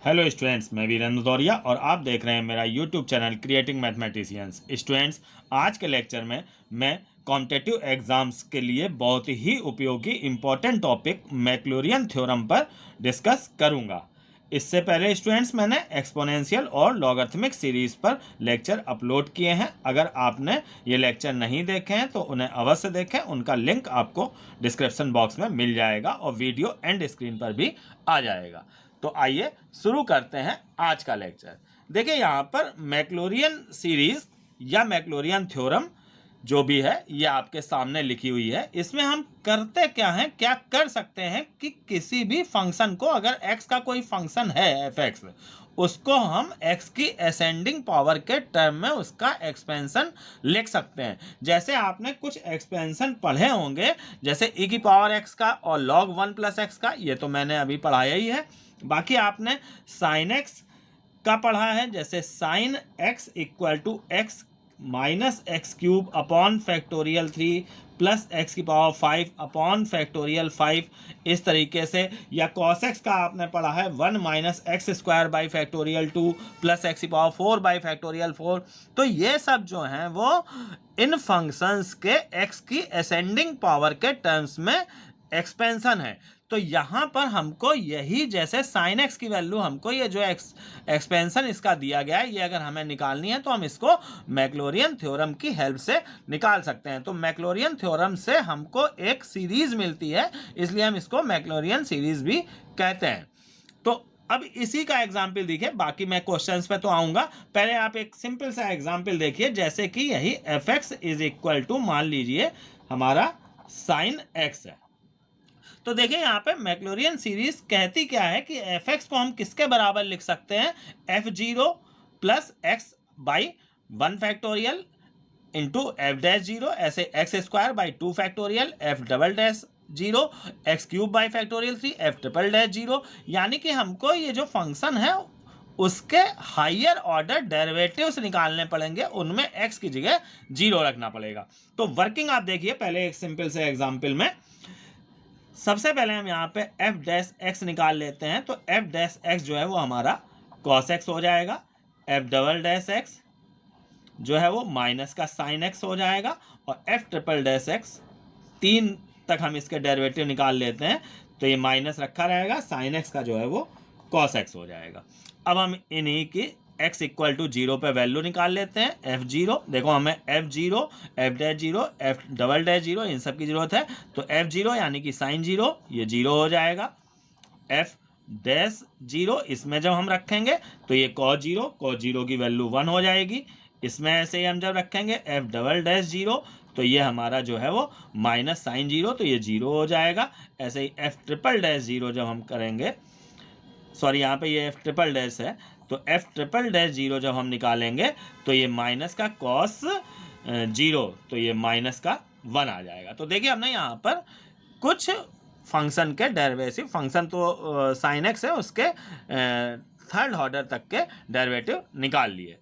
Hello students, मैं वीरेंद्र दौरिया और आप देख रहे हैं मेरा YouTube channel creating mathematicians. Students, आज के लेक्चर में मैं कॉम्पिटिटिव एग्जाम्स के लिए बहुत ही उपयोगी इम्पोर्टेंट टॉपिक मैक्लॉरियन थ्योरम पर डिस्कस करूंगा। इससे पहले स्टूडेंट्स मैंने एक्सपोनेंशियल और लॉगरिथमिक सीरीज पर लेक्चर अपलोड किए हैं। अगर आपने ये लेक्चर नहीं देखे हैं तो उन्हें अवश्य देखें, उनका लिंक आपको डिस्क्रिप्शन बॉक्स में मिल जाएगा और वीडियो एंड स्क्रीन पर भी आ जाएगा। तो आइए शुरू करते हैं आज का लेक्चर। देखिए, यहाँ पर मैक्लॉरियन सीरीज या मैक्लॉरियन थ्योरम जो भी है ये आपके सामने लिखी हुई है। इसमें हम करते क्या हैं, क्या कर सकते हैं कि किसी भी फंक्शन को, अगर x का कोई फंक्शन है f(x), उसको हम x की असेंडिंग पावर के टर्म में उसका एक्सपेंशन लिख सकते हैं। जैसे आपने कुछ एक्सपेंशन पढ़े होंगे, जैसे e की पावर x का और log 1 प्लस x का, ये तो मैंने अभी पढ़ाया ही है। बाकी आपने साइन x का पढ़ा है, जैसे sine x equal to x minus x cube upon factorial 3 plus x की पावर 5 अपॉन फैक्टोरियल 5, इस तरीके से। या कॉस एक्स का आपने पढ़ा है 1 minus x square by factorial 2 plus x की पावर 4 बाई फैक्टोरियल 4। तो ये सब जो हैं वो इन फंक्शंस के एक्स की असेंडिंग पावर के टर्म्स में एक्सपेंशन है। तो यहाँ पर हमको यही, जैसे साइन एक्स की वैल्यू हमको ये जो एक्सपेंशन इसका दिया गया है, ये अगर हमें निकालनी है तो हम इसको मैक्लॉरियन थ्योरम की हेल्प से निकाल सकते हैं। तो मैक्लॉरियन थ्योरम से हमको एक सीरीज मिलती है, इसलिए हम इसको मैक्लॉरियन सीरीज भी कहते हैं। तो अब इसी का एग्जाम्पल देखिए, बाकी मैं क्वेश्चंस पे तो आऊंगा। पहले आप एक सिंपल सा एग्जाम्पल देखिए, जैसे कि यही F x is equal to, मान लीजिए हमारा साइन एक्स है। तो देखिए यहाँ पे मैक्लॉरियन सीरीज कहती क्या है कि एफ एक्स को हम किसके बराबर लिख सकते हैं, f zero plus x by 1 factorial into f dash zero, ऐसे x square by 2 factorial f double dash zero, x cube by factorial 3 F triple dash zero. यानी कि हमको ये जो फंक्शन है उसके हायर ऑर्डर डेरिवेटिव्स निकालने पड़ेंगे, उनमें एक्स की जगह जीरो रखना पड़ेगा। तो वर्किंग आप देखिए पहले एक सिंपल से एग्जाम्पल में। सबसे पहले हम यहाँ पे एफ डैश एक्स निकाल लेते हैं। तो एफ डैश एक्स जो है वो हमारा कॉस एक्स हो जाएगा, एफ डबल डैश एक्स जो है वो माइनस का साइन एक्स हो जाएगा, और एफ ट्रिपल डैश एक्स 3 तक हम इसके डेरिवेटिव निकाल लेते हैं तो ये माइनस रखा रहेगा, साइन एक्स का जो है वो कॉस एक्स हो जाएगा। अब हम इन्हीं की x इक्वल टू 0 पे वैल्यू निकाल लेते हैं। एफ जीरो, देखो हमें f zero, f dash zero, f double dash zero, इन सब की जरूरत है। तो एफ जीरो यानी कि साइन जीरो, ये जीरो हो जाएगा। एफ डैश जीरो इसमें जब हम रखेंगे तो ये कॉस जीरो की वैल्यू 1 हो जाएगी। इसमें ऐसे ही हम जब रखेंगे एफ डबल डैश जीरो तो ये हमारा जो है वो माइनस साइन जीरो, तो ये जीरो हो जाएगा। ऐसे ही एफ ट्रिपल डैश जीरो जब हम करेंगे, सॉरी यहाँ पे ये एफ ट्रिपल डैश है, तो एफ ट्रिपल डैश जीरो जब हम निकालेंगे तो ये माइनस का कॉस जीरो, तो ये माइनस का 1 आ जाएगा। तो देखिए हमने यहाँ पर कुछ फंक्शन के डेरिवेटिव, फंक्शन तो साइन एक्स है, उसके थर्ड ऑर्डर तक के डेरिवेटिव निकाल लिए,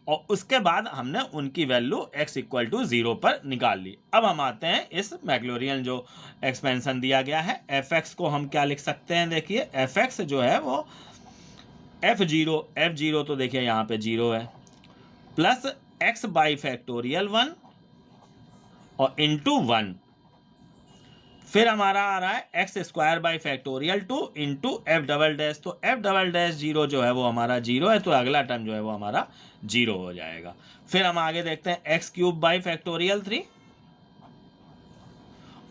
और उसके बाद हमने उनकी वैल्यू x इक्वल टू 0 पर निकाल ली। अब हम आते हैं इस मैक्लॉरियन जो एक्सपेंशन दिया गया है, एफ एक्स को हम क्या लिख सकते हैं। देखिए एफ एक्स जो है वो एफ जीरो तो देखिए यहाँ पे 0 है, प्लस x बाई फैक्टोरियल 1 और इंटू 1, फिर हमारा आ रहा है x square by factorial 2 into F double dash. तो एफ डबल डैश जीरो जो है वो हमारा 0 है, तो अगला टर्म जो है वो हमारा 0 हो जाएगा। फिर हम आगे देखते हैं एक्स क्यूब बाई फैक्टोरियल 3,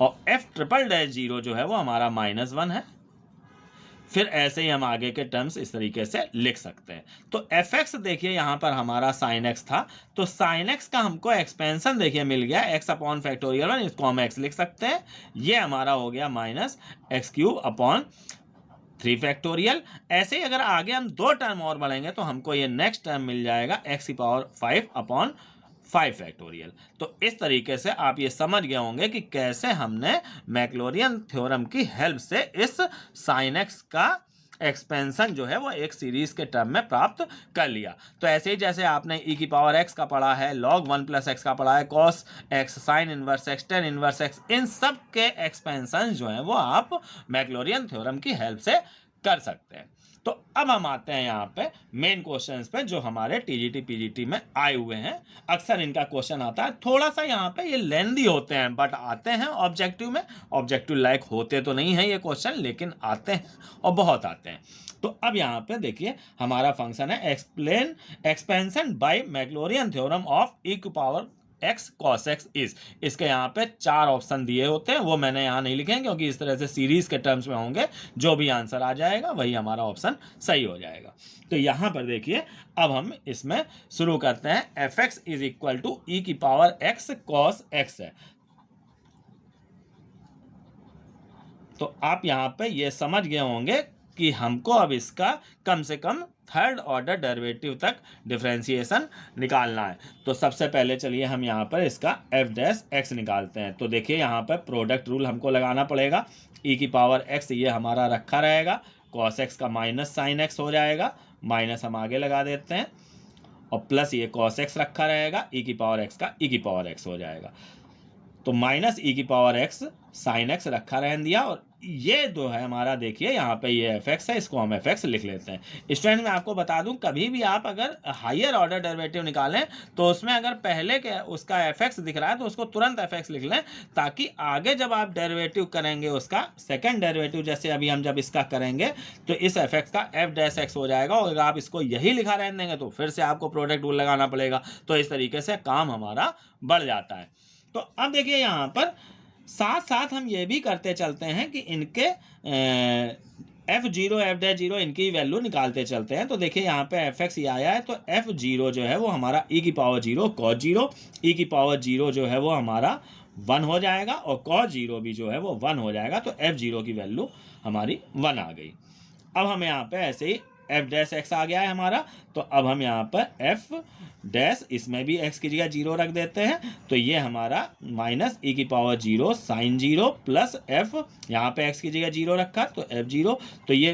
और एफ ट्रिपल डैश जीरो जो है वो हमारा -1 है। फिर ऐसे ही हम आगे के टर्म्स इस तरीके से लिख सकते हैं। तो एफ एक्स देखिए यहाँ पर हमारा साइन एक्स था, तो साइन एक्स का हमको एक्सपेंशन देखिए मिल गया एक्स अपॉन फैक्टोरियल 1, इसको हम एक्स लिख सकते हैं। ये हमारा हो गया minus x cube upon 3 factorial. ऐसे ही अगर आगे हम 2 टर्म और बढ़ेंगे तो हमको ये नेक्स्ट टर्म मिल जाएगा एक्स की पावर 5 अपॉन 5 फैक्टोरियल। तो इस तरीके से आप ये समझ गए होंगे कि कैसे हमने मैक्लॉरियन थ्योरम की हेल्प से इस साइन एक्स का एक्सपेंशन जो है वो एक सीरीज के टर्म में प्राप्त कर लिया। तो ऐसे ही जैसे आपने e की पावर x का पढ़ा है, log 1 प्लस एक्स का पढ़ा है, cos x, sine inverse x, tan inverse x, इन सब के एक्सपेंशन जो है वो आप मैक्लॉरियन थ्योरम की हेल्प से कर सकते हैं। तो अब हम आते हैं यहाँ पे मेन क्वेश्चंस पे जो हमारे टीजीटी पीजीटी में आए हुए हैं। अक्सर इनका क्वेश्चन आता है, थोड़ा सा यहाँ पे ये लेंदी होते हैं बट आते हैं ऑब्जेक्टिव में। ऑब्जेक्टिव लाइक होते तो नहीं है ये क्वेश्चन, लेकिन आते हैं और बहुत आते हैं। तो अब यहाँ पे देखिए हमारा फंक्शन है explain expansion by Maclaurin theorem of e to power x cos x is. इसके यहाँ पे 4 ऑप्शन दिए होते हैं, वो मैंने यहाँ नहीं लिखे हैं क्योंकि इस तरह से सीरीज के टर्म्स में होंगे, जो भी आंसर आ जाएगा वही हमारा ऑप्शन सही हो जाएगा। तो यहाँ पर देखिए अब हम इसमें शुरू करते हैं। F x is equal to e की पावर एक्स कॉस एक्स है। तो आप यहाँ पे ये समझ गए होंगे कि हमको अब इसका कम से कम थर्ड ऑर्डर डेरिवेटिव तक डिफरेंशिएशन निकालना है। तो सबसे पहले चलिए हम यहाँ पर इसका एफ डैश एक्स निकालते हैं। तो देखिए यहाँ पर प्रोडक्ट रूल हमको लगाना पड़ेगा। ई की पावर एक्स ये हमारा रखा रहेगा, कॉस एक्स का माइनस साइन एक्स हो जाएगा, माइनस हम आगे लगा देते हैं, और प्लस ये कॉस एक्स रखा रहेगा, ई की पावर एक्स का ई की पावर एक्स हो जाएगा। तो माइनस ई की पावर एक्स साइन एक्स रखा रहने दिया, और ये जो है हमारा देखिए यहाँ पे ये एफ एक्स है, इसको हम एफ एक्स लिख लेते हैं। स्टूडेंट मैं आपको बता दूं, कभी भी आप अगर हायर ऑर्डर डेरिवेटिव निकालें तो उसमें अगर पहले के उसका एफ एक्स दिख रहा है तो उसको तुरंत एफ एक्स लिख लें, ताकि आगे जब आप डेरिवेटिव करेंगे उसका सेकेंड डेरिवेटिव, जैसे अभी हम जब इसका करेंगे तो इस एफ एक्स का एफ डैश एक्स हो जाएगा, और अगर आप इसको यही लिखा रहने देंगे तो फिर से आपको प्रोडक्ट रूल लगाना पड़ेगा। तो इस तरीके से काम हमारा बढ़ जाता है। तो अब देखिए यहाँ पर साथ साथ हम ये भी करते चलते हैं कि इनके F zero f dash zero इनकी वैल्यू निकालते चलते हैं। तो देखिए यहाँ पे एफ एक्स ये आया है, तो एफ जीरो जो है वो हमारा ई की पावर जीरो कॉस जीरो, ई की पावर जीरो जो है वो हमारा 1 हो जाएगा, और कॉस जीरो भी जो है वो 1 हो जाएगा। तो एफ जीरो की वैल्यू हमारी 1 आ गई। अब हम यहाँ पे ऐसे ही एफ डैश एक्स आ गया है हमारा, तो अब हम यहाँ पर एफ डैश, इसमें भी एक्स की जगह 0 रख देते हैं। तो ये हमारा माइनस ई की पावर 0 साइन 0 प्लस एफ, यहाँ पे एक्स की जगह 0 रखा तो एफ 0। तो ये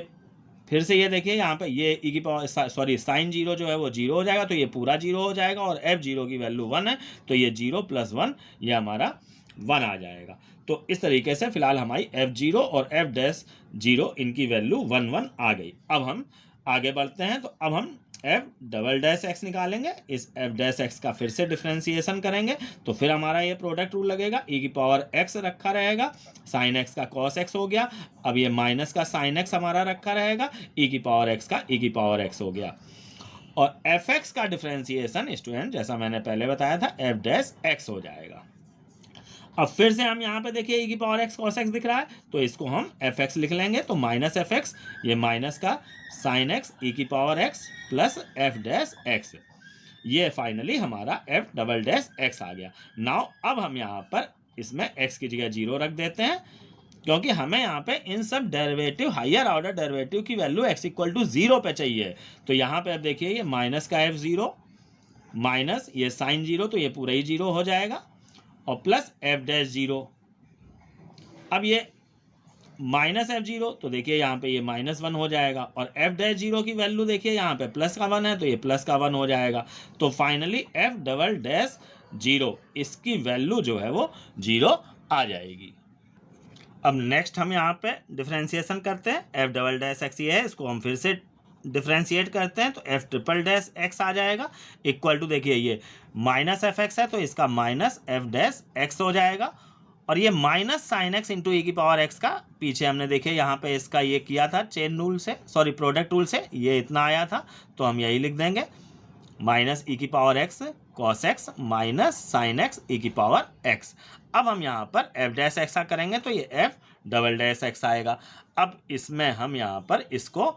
फिर से ये देखिए यहाँ पे ये ई की पावर सॉरी साइन 0 जो है वो 0 हो जाएगा, तो ये पूरा 0 हो जाएगा, और एफ 0 की वैल्यू 1 है, तो ये 0 + 1 ये हमारा 1 आ जाएगा। तो इस तरीके से फिलहाल हमारी एफ 0 और एफ डैश 0 इनकी वैल्यू 1 1 आ गई। अब हम आगे बढ़ते हैं। तो अब हम एफ डबल डैश एक्स निकालेंगे। इस एफ डैश एक्स का फिर से डिफ्रेंसिएशन करेंगे, तो फिर हमारा ये प्रोडक्ट रूल लगेगा। ई की पावर एक्स रखा रहेगा, साइन एक्स का कॉस एक्स हो गया, अब ये माइनस का साइन एक्स हमारा रखा रहेगा, ई की पावर एक्स का ई की पावर एक्स हो गया। और एफ एक्स का डिफ्रेंसिएशन स्टूडेंट जैसा मैंने पहले बताया था एफ डैश एक्स हो जाएगा। अब फिर से हम यहाँ पे देखिए ई की पावर एक्स कॉस एक्स दिख रहा है, तो इसको हम एफ एक्स लिख लेंगे। तो माइनस एफ एक्स, ये माइनस का साइन एक्स ई की power x plus F dash x, ये फाइनली हमारा एफ डबल डैश एक्स आ गया। नाउ अब हम यहाँ पर इसमें एक्स की जगह 0 रख देते हैं, क्योंकि हमें यहाँ पे इन सब डेरिवेटिव हायर ऑर्डर डेरिवेटिव की वैल्यू एक्स इक्वल टू 0 पे चाहिए। तो यहाँ पे अब देखिए ये माइनस का एफ 0 माइनस ये साइन 0, तो ये पूरा ही 0 हो जाएगा, और प्लस एफ डैश 0। अब ये माइनस एफ 0, तो देखिए यहाँ पे ये -1 हो जाएगा, और एफ डैश 0 की वैल्यू देखिए यहाँ पे प्लस का 1 है, तो ये प्लस का 1 हो जाएगा। तो फाइनली एफ डबल डैश 0 इसकी वैल्यू जो है वो 0 आ जाएगी। अब नेक्स्ट हम यहाँ पे डिफ्रेंसिएशन करते हैं। एफ डबल डैश एक्स ये है, इसको हम फिर से डिफ्रेंशिएट करते हैं, तो एफ ट्रिपल डैश एक्स आ जाएगा, इक्वल टू देखिए ये माइनस एफ एक्स है, तो इसका माइनस एफ डैश एक्स हो जाएगा, और ये माइनस साइन एक्स इंटू ई की पावर एक्स का पीछे हमने देखिए यहाँ पे इसका ये किया था चेन रूल से, सॉरी प्रोडक्ट रूल से, ये इतना आया था, तो हम यही लिख देंगे माइनस ई की power x cos x minus sine x e की पावर एक्स। अब हम यहाँ पर एफ डैश एक्स का करेंगे, तो ये एफ डबल डैश एक्स आएगा। अब इसमें हम यहाँ पर इसको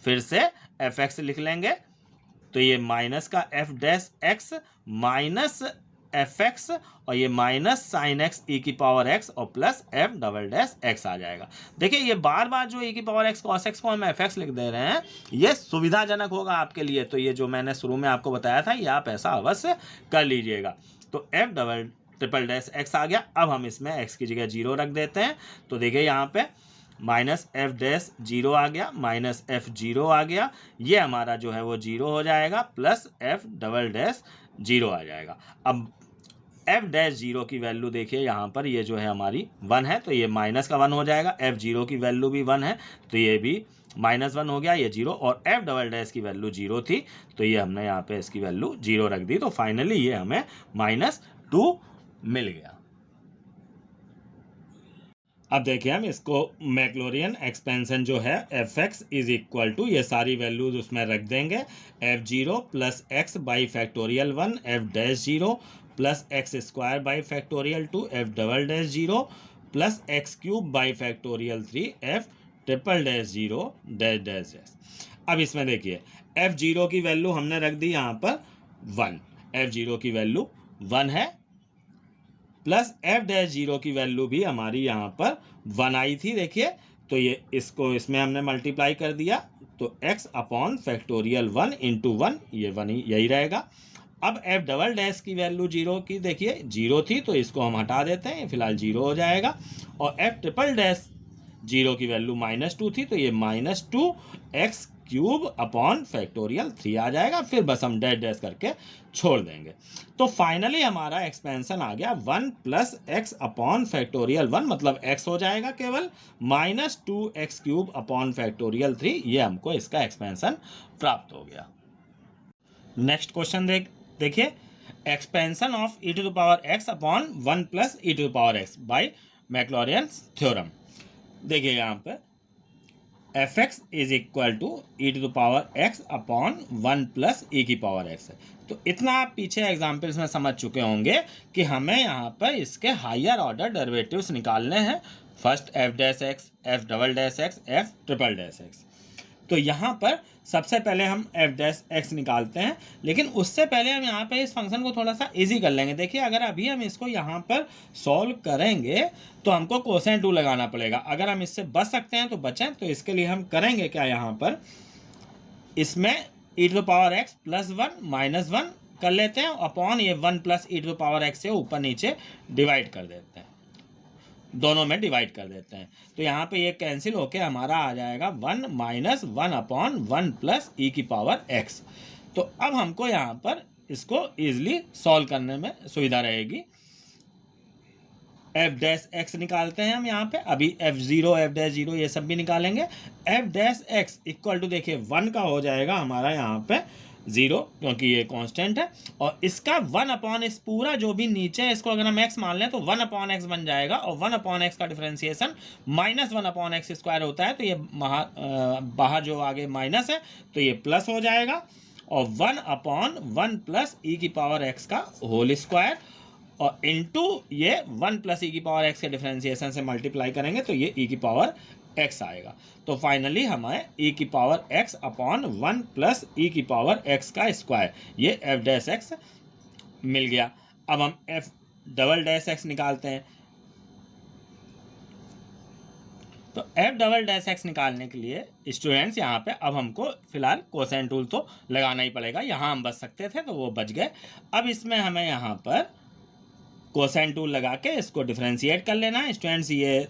फिर से एफ एक्स लिख लेंगे, तो ये माइनस का f dash x minus f x, और ये माइनस साइन एक्स ई की पावर एक्स और plus f double dash x आ जाएगा। देखिए ये बार बार जो ई की पावर एक्स कॉस एक्स को हम एफ एक्स लिख दे रहे हैं, ये सुविधाजनक होगा आपके लिए। तो ये जो मैंने शुरू में आपको बताया था, ये आप ऐसा अवश्य कर लीजिएगा। तो f double triple dash x आ गया। अब हम इसमें एक्स की जगह 0 रख देते हैं, तो देखिए यहाँ पे माइनस एफ डैश 0 आ गया, माइनस एफ 0 आ गया, ये हमारा जो है वो 0 हो जाएगा, प्लस एफ डबल डैश 0 आ जाएगा। अब एफ डैश 0 की वैल्यू देखिए यहाँ पर ये जो है हमारी 1 है, तो ये माइनस का 1 हो जाएगा, एफ 0 की वैल्यू भी 1 है, तो ये भी -1 हो गया, ये 0, और एफ डबल डैश की वैल्यू 0 थी, तो ये हमने यहाँ पे इसकी वैल्यू 0 रख दी, तो फाइनली ये हमें -2 मिल गया। अब देखिए हम इसको मैक्लोरियन एक्सपेंशन जो है F x is equal to, ये सारी वैल्यूज उसमें रख देंगे, f0 plus x by factorial 1 F dash 0 plus x square by factorial 2 F double dash 0 plus x cube by factorial 3 F triple dash 0 dash dash dash. अब इसमें देखिए f0 की value हमने रख दी यहाँ पर 1, f0 की वैल्यू 1 है, प्लस एफ डैश 0 की वैल्यू भी हमारी यहाँ पर 1 आई थी, देखिए, तो ये इसको इसमें हमने मल्टीप्लाई कर दिया, तो x अपॉन फैक्टोरियल 1 इंटू 1, ये 1 यही रहेगा। अब एफ डबल डैश की वैल्यू 0 की देखिए 0 थी, तो इसको हम हटा देते हैं, फिलहाल 0 हो जाएगा, और एफ ट्रिपल डैश 0 की वैल्यू -2 थी, तो ये -2 एक्स क्यूब अपॉन फैक्टोरियल 3 आ जाएगा, फिर बस हम डैश डैश करके छोड़ देंगे। तो फाइनली हमारा एक्सपेंशन आ गया 1 प्लस एक्स अपॉन फैक्टोरियल 1, मतलब x हो जाएगा केवल, -2 एक्स क्यूब अपॉन फैक्टोरियल 3, ये हमको इसका एक्सपेंशन प्राप्त हो गया। नेक्स्ट क्वेश्चन देखिए, expansion of e to the power x upon 1 plus e to the power x by Maclaurin's theorem. देखिए यहाँ पे f x is equal to e to the power x upon 1 plus e की power x है। तो इतना आप पीछे examples में समझ चुके होंगे कि हमें यहाँ पर इसके हायर ऑर्डर डेरिवेटिव्स निकालने हैं। First F dash x, F double dash x, F triple dash x. तो यहाँ पर सबसे पहले हम एफ डैश एक्स निकालते हैं, लेकिन उससे पहले हम यहाँ पे इस फंक्शन को थोड़ा सा इजी कर लेंगे। देखिए अगर अभी हम इसको यहाँ पर सॉल्व करेंगे तो हमको कोसेंट टू लगाना पड़ेगा। अगर हम इससे बच सकते हैं तो बचें, तो इसके लिए हम करेंगे क्या, यहाँ पर इसमें e to the power x plus 1 minus 1 कर लेते हैं, अपॉन ये 1 plus e to the power x से ऊपर नीचे डिवाइड कर देते हैं, दोनों में डिवाइड कर देते हैं। तो यहाँ पे ये कैंसिल होके हमारा आ जाएगा 1 माइनस 1 अपॉन 1 प्लस ई की पावर एक्स। तो अब हमको यहाँ पर इसको ईजिली सॉल्व करने में सुविधा रहेगी। एफ डैश एक्स निकालते हैं हम यहाँ पे, अभी f0 एफ डैश 0 ये सब भी निकालेंगे। F dash x equal to देखिए 1 का हो जाएगा हमारा यहाँ पे 0, क्योंकि ये कांस्टेंट है, और इसका 1 अपॉन इस पूरा जो भी नीचे है इसको अगर हम x मान लें तो 1 अपॉन एक्स बन जाएगा, और 1 अपॉन एक्स का डिफरेंशिएशन -1 अपॉन एक्स स्क्वायर होता है, तो ये बाहर जो आगे माइनस है तो ये प्लस हो जाएगा, और 1 अपॉन 1 प्लस ई की पावर एक्स का होल स्क्वायर, और इनटू ये 1 प्लस ई की पावर एक्स के डिफरेंशिएशन से मल्टीप्लाई करेंगे तो ये ई की पावर एक्स आएगा। तो फाइनली हमें ई की power x upon 1 plus e की पावर एक्स का स्क्वायर, ये एफ डैश एक्स मिल गया। अब हम एफ डबल डैश एक्स निकालते हैं। तो एफ डबल डैश एक्स निकालने के लिए स्टूडेंट्स यहाँ पे अब हमको फिलहाल कोसेंट टूल तो लगाना ही पड़ेगा। यहाँ हम बच सकते थे तो वो बच गए। अब इसमें हमें यहाँ पर कोसेंट टूल लगा के इसको डिफरेंशिएट कर लेना है। स्टूडेंट्स ये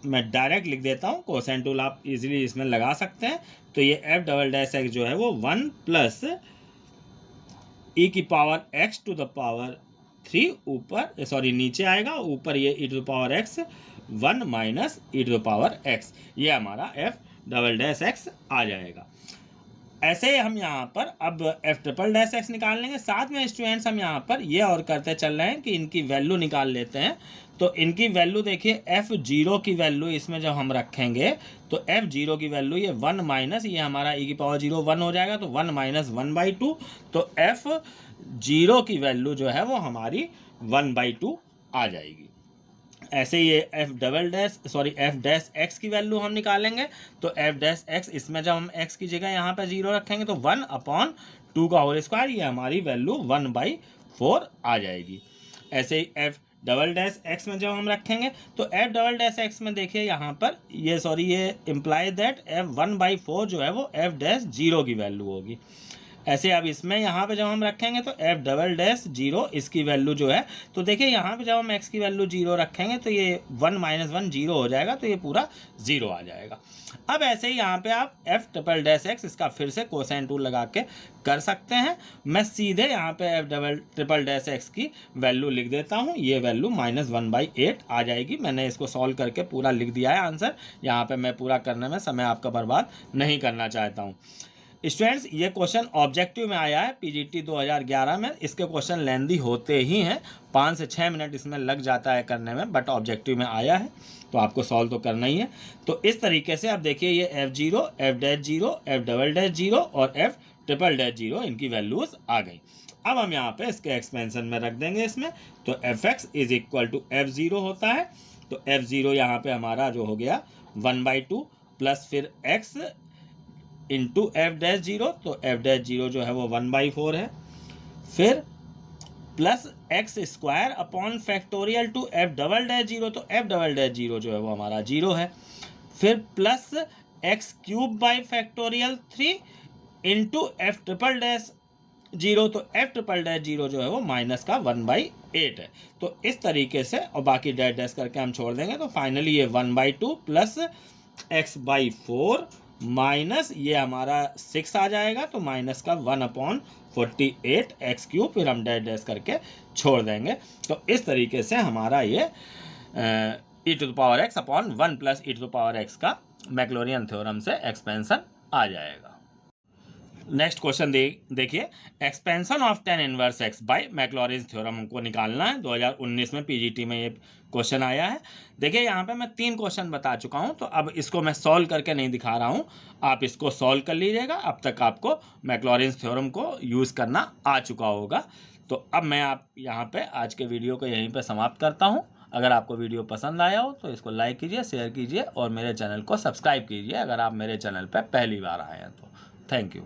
मैं डायरेक्ट लिख देता हूँ, कोसेंट टूल आप इजीली इसमें लगा सकते हैं। तो ये एफ डबल डैश एक्स जो है वो 1 प्लस ई की power x to the power 3 ऊपर सॉरी नीचे आएगा, ऊपर ये e to the power x 1 minus e to the power x, ये हमारा एफ डबल डैश एक्स आ जाएगा। ऐसे ही हम यहाँ पर अब एफ ट्रिपल डैश एक्स निकाल लेंगे। साथ में स्टूडेंट्स हम यहाँ पर ये और करते चल रहे हैं कि इनकी वैल्यू निकाल लेते हैं। तो इनकी वैल्यू देखिए f0 की वैल्यू इसमें जब हम रखेंगे तो f0 की वैल्यू ये 1 माइनस ये हमारा e की पावर 0 1 हो जाएगा, तो 1 माइनस 1/2, तो f0 की वैल्यू जो है वो हमारी 1/2 आ जाएगी। ऐसे ही ये एफ डैश एक्स की वैल्यू हम निकालेंगे। तो एफ डैश एक्स इसमें जब हम एक्स की जगह यहाँ पर 0 रखेंगे तो 1 अपॉन 2 का होल स्क्वायर, ये हमारी वैल्यू 1/4 आ जाएगी। ऐसे ही एफ डबल डैश एक्स में जब हम रखेंगे तो एफ डबल डैश एक्स में देखिए यहाँ पर ये इम्प्लाई दैट एफ 1/4 जो है वो एफ डैश 0 की वैल्यू होगी। ऐसे अब इसमें यहाँ पे जब हम रखेंगे तो एफ डबल डैश जीरो इसकी वैल्यू जो है, तो देखिए यहाँ पे जब हम एक्स की वैल्यू जीरो रखेंगे तो ये 1 - 1 जीरो हो जाएगा, तो ये पूरा जीरो आ जाएगा। अब ऐसे ही यहाँ पे आप एफ ट्रिपल डैश एक्स इसका फिर से कोसाइन टूल लगा के कर सकते हैं। मैं सीधे यहाँ पे F double triple dash x की वैल्यू लिख देता हूँ, ये वैल्यू -1/8 आ जाएगी। मैंने इसको सॉल्व करके पूरा लिख दिया है आंसर, यहाँ पे मैं पूरा करने में समय आपका बर्बाद नहीं करना चाहता हूँ। स्टूडेंट्स, ये क्वेश्चन ऑब्जेक्टिव में आया है पीजीटी 2011 में। इसके क्वेश्चन लेंदी होते ही हैं, 5 से 6 मिनट इसमें लग जाता है करने में, बट ऑब्जेक्टिव में आया है तो आपको सॉल्व तो करना ही है। तो इस तरीके से आप देखिए ये F0, F'0, F double dash zero और F ट्रिपल डैश जीरो इनकी वैल्यूज़ आ गई। अब हम यहाँ पे इसके एक्सपेंशन में रख देंगे इसमें, तो Fx is equal to F0 होता है, तो F0 यहाँ पे हमारा जो हो गया 1/2 प्लस फिर x into f dash zero, तो एफ डैश जीरो जो है वो 1/4 है, फिर plus x square upon factorial two F double dash zero, तो एफ डबल डैश जीरो जो है वो हमारा जीरो है, फिर plus x cube by factorial 3 into F triple dash zero, तो एफ ट्रिपल डैश जीरो जो है वो माइनस का 1/8 है। तो इस तरीके से और बाकी डैश डैश करके हम छोड़ देंगे, तो फाइनली ये 1/2 प्लस x/4 माइनस ये हमारा 6 आ जाएगा, तो माइनस का 1/48 एक्स क्यूब, फिर हम डैश डैश करके छोड़ देंगे। तो इस तरीके से हमारा ये e⁻x अपॉन 1 प्लस e⁻x का मैक्लॉरिन थ्योरम से एक्सपेंशन आ जाएगा। नेक्स्ट क्वेश्चन देखिए, expansion of tan inverse x by Maclaurin theorem हमको निकालना है। 2019 में पीजीटी में ये क्वेश्चन आया है। देखिए यहाँ पे मैं 3 क्वेश्चन बता चुका हूँ, तो अब इसको मैं सॉल्व करके नहीं दिखा रहा हूँ, आप इसको सॉल्व कर लीजिएगा। अब तक आपको मैक्लॉरिन थ्योरम को यूज़ करना आ चुका होगा। तो अब मैं आप यहाँ पे आज के वीडियो को यहीं पे समाप्त करता हूँ। अगर आपको वीडियो पसंद आया हो तो इसको लाइक कीजिए, शेयर कीजिए और मेरे चैनल को सब्सक्राइब कीजिए अगर आप मेरे चैनल पर पहली बार आए हैं तो। Thank you.